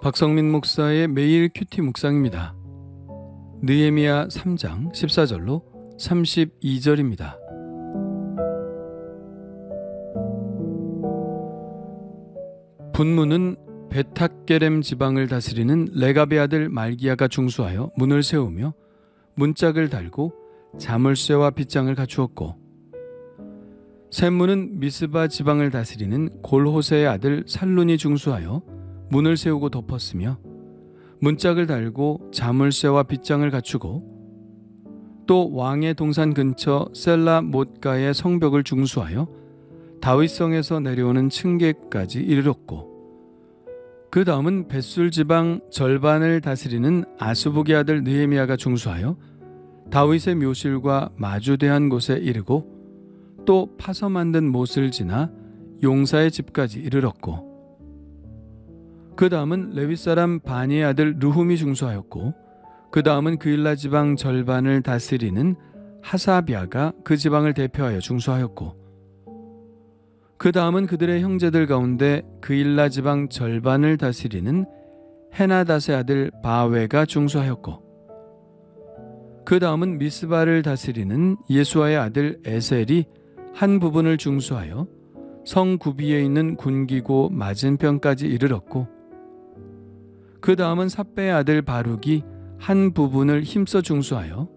박성민 목사의 매일 큐티 묵상입니다. 느헤미야 3장 14절로 32절입니다. 분문은 베탁게렘 지방을 다스리는 레갑의 아들 말기야가 중수하여 문을 세우며 문짝을 달고 자물쇠와 빗장을 갖추었고, 샘문은 미스바 지방을 다스리는 골호세의 아들 살룬이 중수하여 문을 세우고 덮었으며 문짝을 달고 자물쇠와 빗장을 갖추고, 또 왕의 동산 근처 셀라 못가의 성벽을 중수하여 다윗성에서 내려오는 층계까지 이르렀고, 그 다음은 벳술 지방 절반을 다스리는 아스북의 아들 느헤미야가 중수하여 다윗의 묘실과 마주대한 곳에 이르고, 또 파서 만든 못을 지나 용사의 집까지 이르렀고, 그 다음은 레위 사람 바니의 아들 르훔이 중수하였고, 그 다음은 그일라 지방 절반을 다스리는 하사비아가 그 지방을 대표하여 중수하였고, 그 다음은 그들의 형제들 가운데 그일라 지방 절반을 다스리는 헤나닷의 아들 바웨가 중수하였고, 그 다음은 미스바를 다스리는 예수아의 아들 에셀이 한 부분을 중수하여 성 구비에 있는 군기고 맞은편까지 이르렀고, 그 다음은 삽배의 아들 바룩이 한 부분을 힘써 중수하여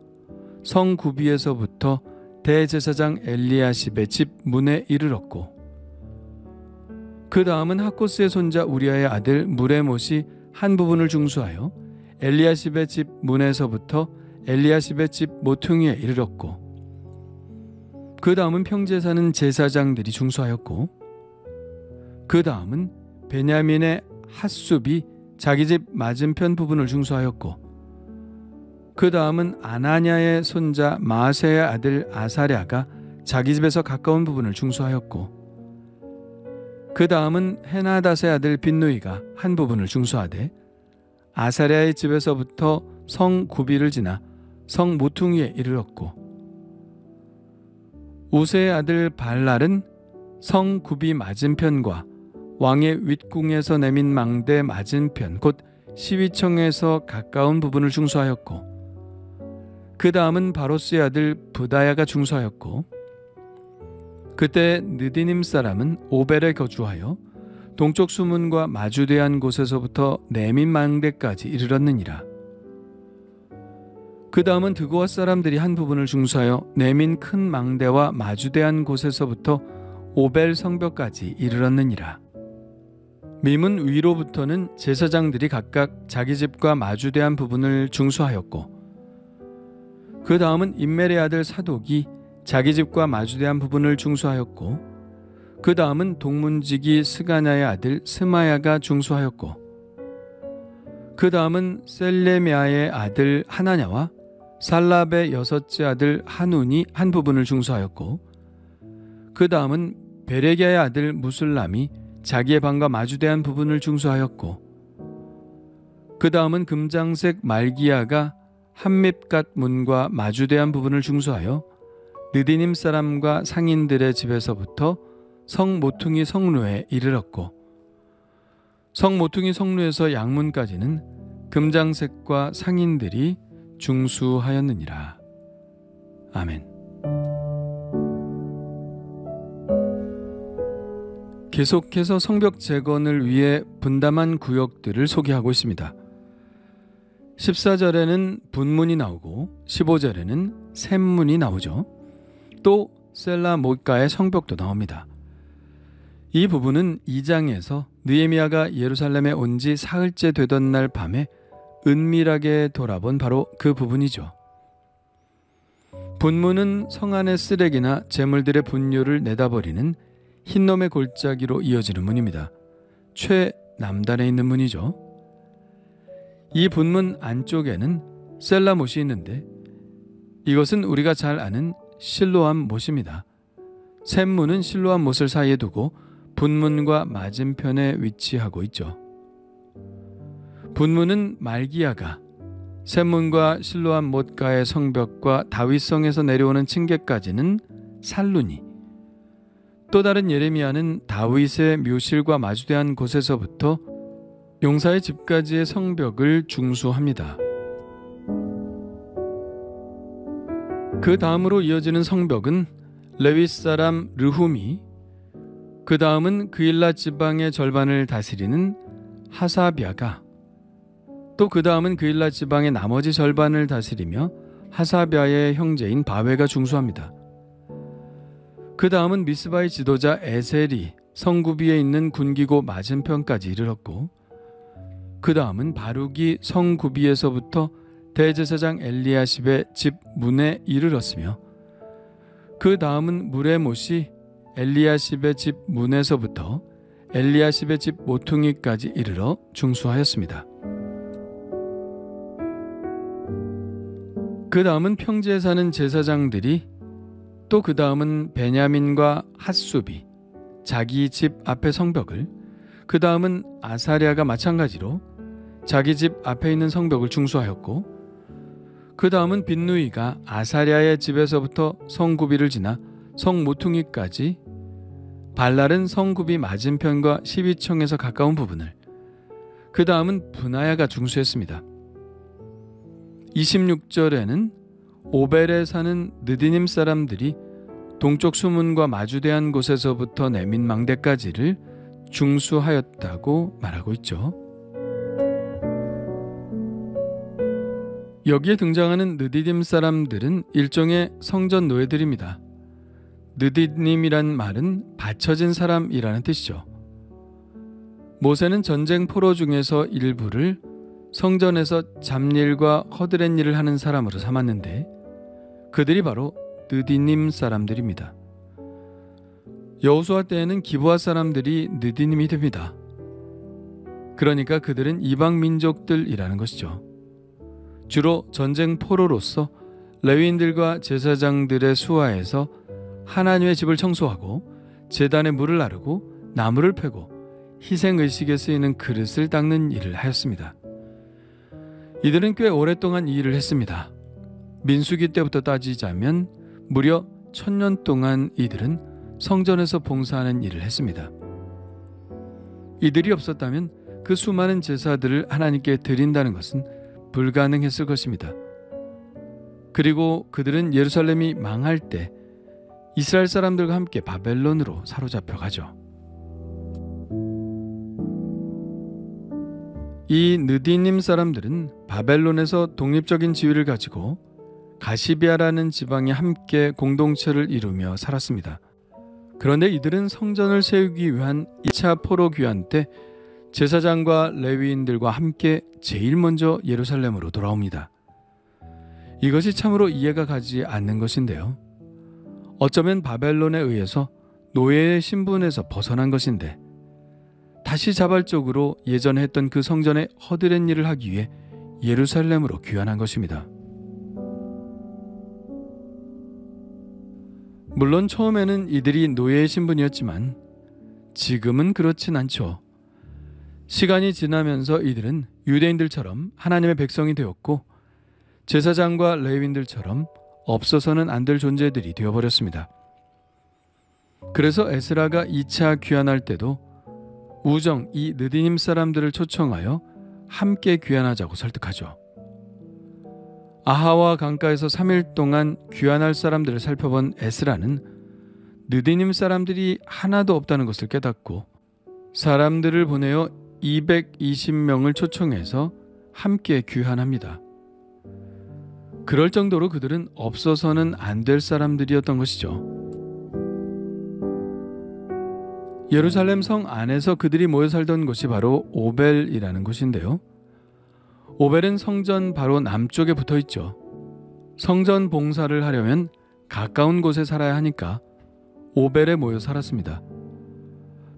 성 구비에서부터 대제사장 엘리야십의 집 문에 이르렀고, 그 다음은 하코스의 손자 우리아의 아들 무레못이 한 부분을 중수하여 엘리야십의 집 문에서부터 엘리야십의 집 모퉁이에 이르렀고, 그 다음은 평지에 사는 제사장들이 중수하였고, 그 다음은 베냐민의 핫숲이 자기 집 맞은편 부분을 중수하였고, 그 다음은 아나냐의 손자 마아세의 아들 아사랴가 자기 집에서 가까운 부분을 중수하였고, 그 다음은 헤나닷의 아들 빈누이가 한 부분을 중수하되 아사랴의 집에서부터 성 구비를 지나 성 모퉁이에 이르렀고, 우세의 아들 발랄은 성 구비 맞은편과 왕의 윗궁에서 내민 망대 맞은편 곧 시위청에서 가까운 부분을 중수하였고, 그 다음은 바로스의 아들 부다야가 중수하였고, 그때 느디님 사람은 오벨에 거주하여 동쪽 수문과 마주대한 곳에서부터 내민 망대까지 이르렀느니라. 그 다음은 드고아 사람들이 한 부분을 중수하여 내민 큰 망대와 마주대한 곳에서부터 오벨 성벽까지 이르렀느니라. 미문 위로부터는 제사장들이 각각 자기 집과 마주대한 부분을 중수하였고, 그 다음은 임멜의 아들 사독이 자기 집과 마주대한 부분을 중수하였고, 그 다음은 동문지기 스가냐의 아들 스마야가 중수하였고, 그 다음은 셀레미아의 아들 하나냐와 살랍의 여섯째 아들 하눈이 한 부분을 중수하였고, 그 다음은 베레기야의 아들 무술람이 자기의 방과 마주대한 부분을 중수하였고, 그 다음은 금장색 말기야가 한밉갓 문과 마주대한 부분을 중수하여 느디님 사람과 상인들의 집에서부터 성 모퉁이 성루에 이르렀고, 성 모퉁이 성루에서 양문까지는 금장색과 상인들이 중수하였느니라. 아멘. 계속해서 성벽 재건을 위해 분담한 구역들을 소개하고 있습니다. 14절에는 분문이 나오고 15절에는 샘문이 나오죠. 또 셀라 못가의 성벽도 나옵니다. 이 부분은 2장에서 느헤미야가 예루살렘에 온 지 사흘째 되던 날 밤에 은밀하게 돌아본 바로 그 부분이죠. 분문은 성 안의 쓰레기나 재물들의 분뇨를 내다버리는 흰놈의 골짜기로 이어지는 문입니다. 최남단에 있는 문이죠. 이 분문 안쪽에는 셀라못이 있는데, 이것은 우리가 잘 아는 실로암 못입니다. 샘문은 실로암 못을 사이에 두고 분문과 맞은편에 위치하고 있죠. 분문은 말기야가 샘문과 실로암 못가의 성벽과 다윗성에서 내려오는 층계까지는 살룬이, 또 다른 예레미야는 다윗의 묘실과 마주대한 곳에서부터 용사의 집까지의 성벽을 중수합니다. 그 다음으로 이어지는 성벽은 레위 사람 르훔이, 그 다음은 그일라 지방의 절반을 다스리는 하사비아가, 또 그 다음은 그일라 지방의 나머지 절반을 다스리며 하사비아의 형제인 바웨가 중수합니다. 그 다음은 미스바의 지도자 에셀이 성구비에 있는 군기고 맞은편까지 이르렀고, 그 다음은 바룩이 성구비에서부터 대제사장 엘리야십의 집 문에 이르렀으며, 그 다음은 무레못이 엘리야십의 집 문에서부터 엘리야십의 집 모퉁이까지 이르러 중수하였습니다. 그 다음은 평지에 사는 제사장들이, 또 그 다음은 베냐민과 핫수비, 자기 집 앞의 성벽을, 그 다음은 아사랴가 마찬가지로 자기 집 앞에 있는 성벽을 중수하였고, 그 다음은 빈누이가 아사랴의 집에서부터 성구비를 지나 성모퉁이까지, 발랄은 성구비 맞은편과 12층에서 가까운 부분을, 그 다음은 분하야가 중수했습니다. 26절에는 오벨에 사는 느디님 사람들이 동쪽 수문과 마주대한 곳에서부터 내민 망대까지를 중수하였다고 말하고 있죠. 여기에 등장하는 느디님 사람들은 일종의 성전 노예들입니다. 느디님이란 말은 받쳐진 사람이라는 뜻이죠. 모세는 전쟁 포로 중에서 일부를 성전에서 잡일과 허드렛 일을 하는 사람으로 삼았는데, 그들이 바로 느디님 사람들입니다. 여호수아 때에는 기브아 사람들이 느디님이 됩니다. 그러니까 그들은 이방 민족들이라는 것이죠. 주로 전쟁 포로로서 레위인들과 제사장들의 수하에서 하나님의 집을 청소하고 제단에 물을 나르고 나무를 패고 희생의식에 쓰이는 그릇을 닦는 일을 하였습니다. 이들은 꽤 오랫동안 이 일을 했습니다. 민수기 때부터 따지자면 무려 1000년 동안 이들은 성전에서 봉사하는 일을 했습니다. 이들이 없었다면 그 수많은 제사들을 하나님께 드린다는 것은 불가능했을 것입니다. 그리고 그들은 예루살렘이 망할 때 이스라엘 사람들과 함께 바벨론으로 사로잡혀 가죠. 이 느디님 사람들은 바벨론에서 독립적인 지위를 가지고 가시비아라는 지방에 함께 공동체를 이루며 살았습니다. 그런데 이들은 성전을 세우기 위한 2차 포로 귀환 때 제사장과 레위인들과 함께 제일 먼저 예루살렘으로 돌아옵니다. 이것이 참으로 이해가 가지 않는 것인데요. 어쩌면 바벨론에 의해서 노예의 신분에서 벗어난 것인데 다시 자발적으로 예전에 했던 그 성전의 허드렛 일을 하기 위해 예루살렘으로 귀환한 것입니다. 물론 처음에는 이들이 노예의 신분이었지만 지금은 그렇진 않죠. 시간이 지나면서 이들은 유대인들처럼 하나님의 백성이 되었고 제사장과 레위인들처럼 없어서는 안 될 존재들이 되어버렸습니다. 그래서 에스라가 2차 귀환할 때도 우정 이 느디님 사람들을 초청하여 함께 귀환하자고 설득하죠. 아하와 강가에서 3일 동안 귀환할 사람들을 살펴본 에스라는 느디님 사람들이 하나도 없다는 것을 깨닫고 사람들을 보내어 220명을 초청해서 함께 귀환합니다. 그럴 정도로 그들은 없어서는 안 될 사람들이었던 것이죠. 예루살렘 성 안에서 그들이 모여 살던 곳이 바로 오벨이라는 곳인데요. 오벨은 성전 바로 남쪽에 붙어 있죠. 성전 봉사를 하려면 가까운 곳에 살아야 하니까 오벨에 모여 살았습니다.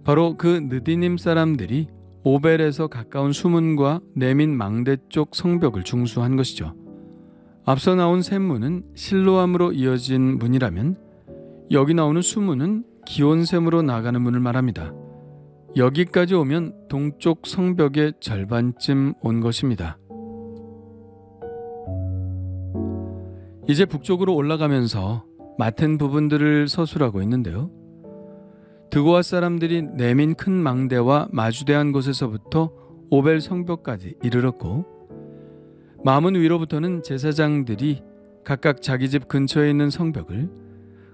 바로 그 느디님 사람들이 오벨에서 가까운 수문과 내민 망대 쪽 성벽을 중수한 것이죠. 앞서 나온 샘문은 실로암으로 이어진 문이라면 여기 나오는 수문은 기온샘으로 나가는 문을 말합니다. 여기까지 오면 동쪽 성벽의 절반쯤 온 것입니다. 이제 북쪽으로 올라가면서 맡은 부분들을 서술하고 있는데요. 드고아 사람들이 내민 큰 망대와 마주대한 곳에서부터 오벨 성벽까지 이르렀고, 마문 위로부터는 제사장들이 각각 자기 집 근처에 있는 성벽을,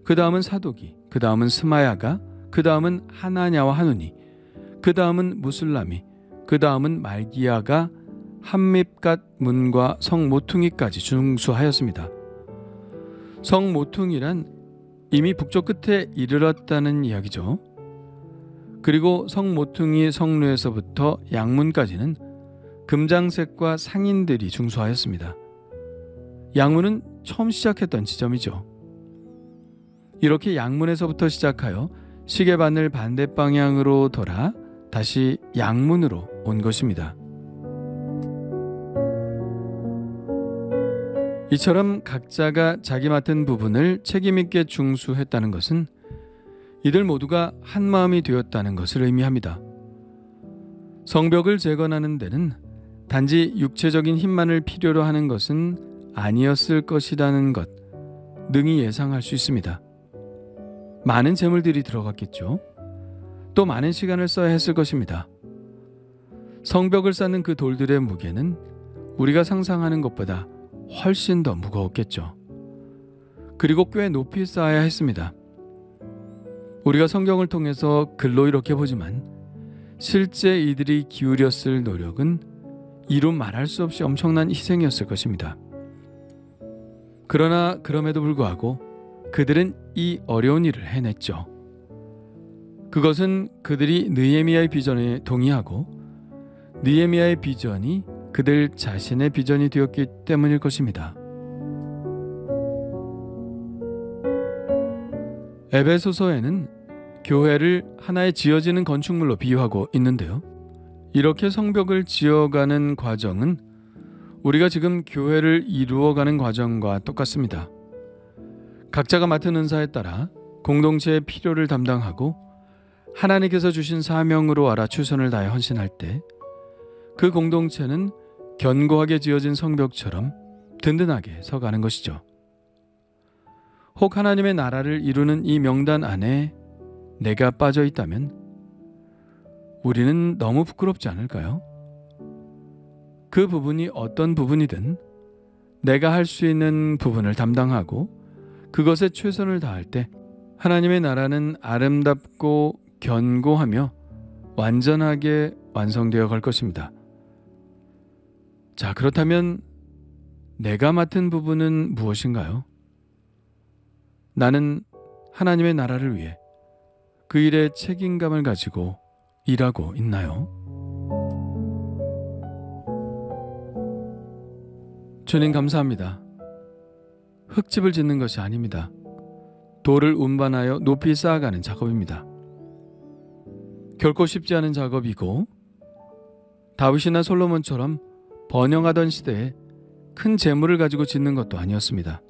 그 다음은 사독이, 그 다음은 스마야가, 그 다음은 하나냐와 하누니, 그 다음은 무슬람이, 그 다음은 말기야가 함밉갓 문과 성 모퉁이까지 중수하였습니다. 성 모퉁이란 이미 북쪽 끝에 이르렀다는 이야기죠. 그리고 성 모퉁이 성루에서부터 양문까지는 금장색과 상인들이 중수하였습니다. 양문은 처음 시작했던 지점이죠. 이렇게 양문에서부터 시작하여 시계바늘 반대 방향으로 돌아 다시 양문으로 온 것입니다. 이처럼 각자가 자기 맡은 부분을 책임있게 중수했다는 것은 이들 모두가 한마음이 되었다는 것을 의미합니다. 성벽을 재건하는 데는 단지 육체적인 힘만을 필요로 하는 것은 아니었을 것이라는 것 능히 예상할 수 있습니다. 많은 재물들이 들어갔겠죠. 또 많은 시간을 써야 했을 것입니다. 성벽을 쌓는 그 돌들의 무게는 우리가 상상하는 것보다 훨씬 더 무거웠겠죠. 그리고 꽤 높이 쌓아야 했습니다. 우리가 성경을 통해서 글로 이렇게 보지만 실제 이들이 기울였을 노력은 이루 말할 수 없이 엄청난 희생이었을 것입니다. 그러나 그럼에도 불구하고 그들은 이 어려운 일을 해냈죠. 그것은 그들이 느헤미야의 비전에 동의하고 느헤미야의 비전이 그들 자신의 비전이 되었기 때문일 것입니다. 에베소서에는 교회를 하나의 지어지는 건축물로 비유하고 있는데요. 이렇게 성벽을 지어가는 과정은 우리가 지금 교회를 이루어가는 과정과 똑같습니다. 각자가 맡은 은사에 따라 공동체의 필요를 담당하고 하나님께서 주신 사명으로 알아 최선을 다해 헌신할 때 그 공동체는 견고하게 지어진 성벽처럼 든든하게 서가는 것이죠. 혹 하나님의 나라를 이루는 이 명단 안에 내가 빠져 있다면 우리는 너무 부끄럽지 않을까요? 그 부분이 어떤 부분이든 내가 할 수 있는 부분을 담당하고 그것에 최선을 다할 때 하나님의 나라는 아름답고 견고하며 완전하게 완성되어 갈 것입니다. 자, 그렇다면 내가 맡은 부분은 무엇인가요? 나는 하나님의 나라를 위해 그 일에 책임감을 가지고 일하고 있나요? 주님 감사합니다. 흙집을 짓는 것이 아닙니다. 돌을 운반하여 높이 쌓아가는 작업입니다. 결코 쉽지 않은 작업이고 다윗이나 솔로몬처럼 번영하던 시대에 큰 재물을 가지고 짓는 것도 아니었습니다.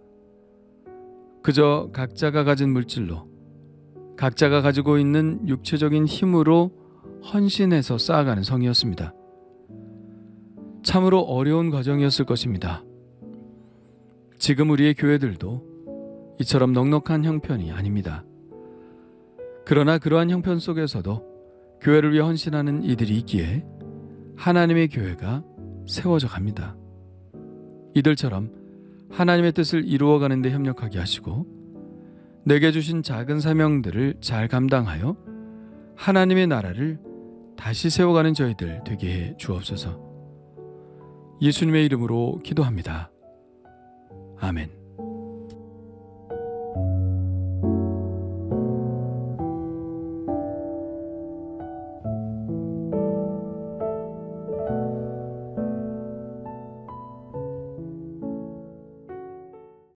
그저 각자가 가진 물질로 각자가 가지고 있는 육체적인 힘으로 헌신해서 쌓아가는 성이었습니다. 참으로 어려운 과정이었을 것입니다. 지금 우리의 교회들도 이처럼 넉넉한 형편이 아닙니다. 그러나 그러한 형편 속에서도 교회를 위해 헌신하는 이들이 있기에 하나님의 교회가 세워져 갑니다. 이들처럼 하나님의 뜻을 이루어가는 데 협력하게 하시고 내게 주신 작은 사명들을 잘 감당하여 하나님의 나라를 다시 세워가는 저희들 되게 해 주옵소서. 예수님의 이름으로 기도합니다. 아멘.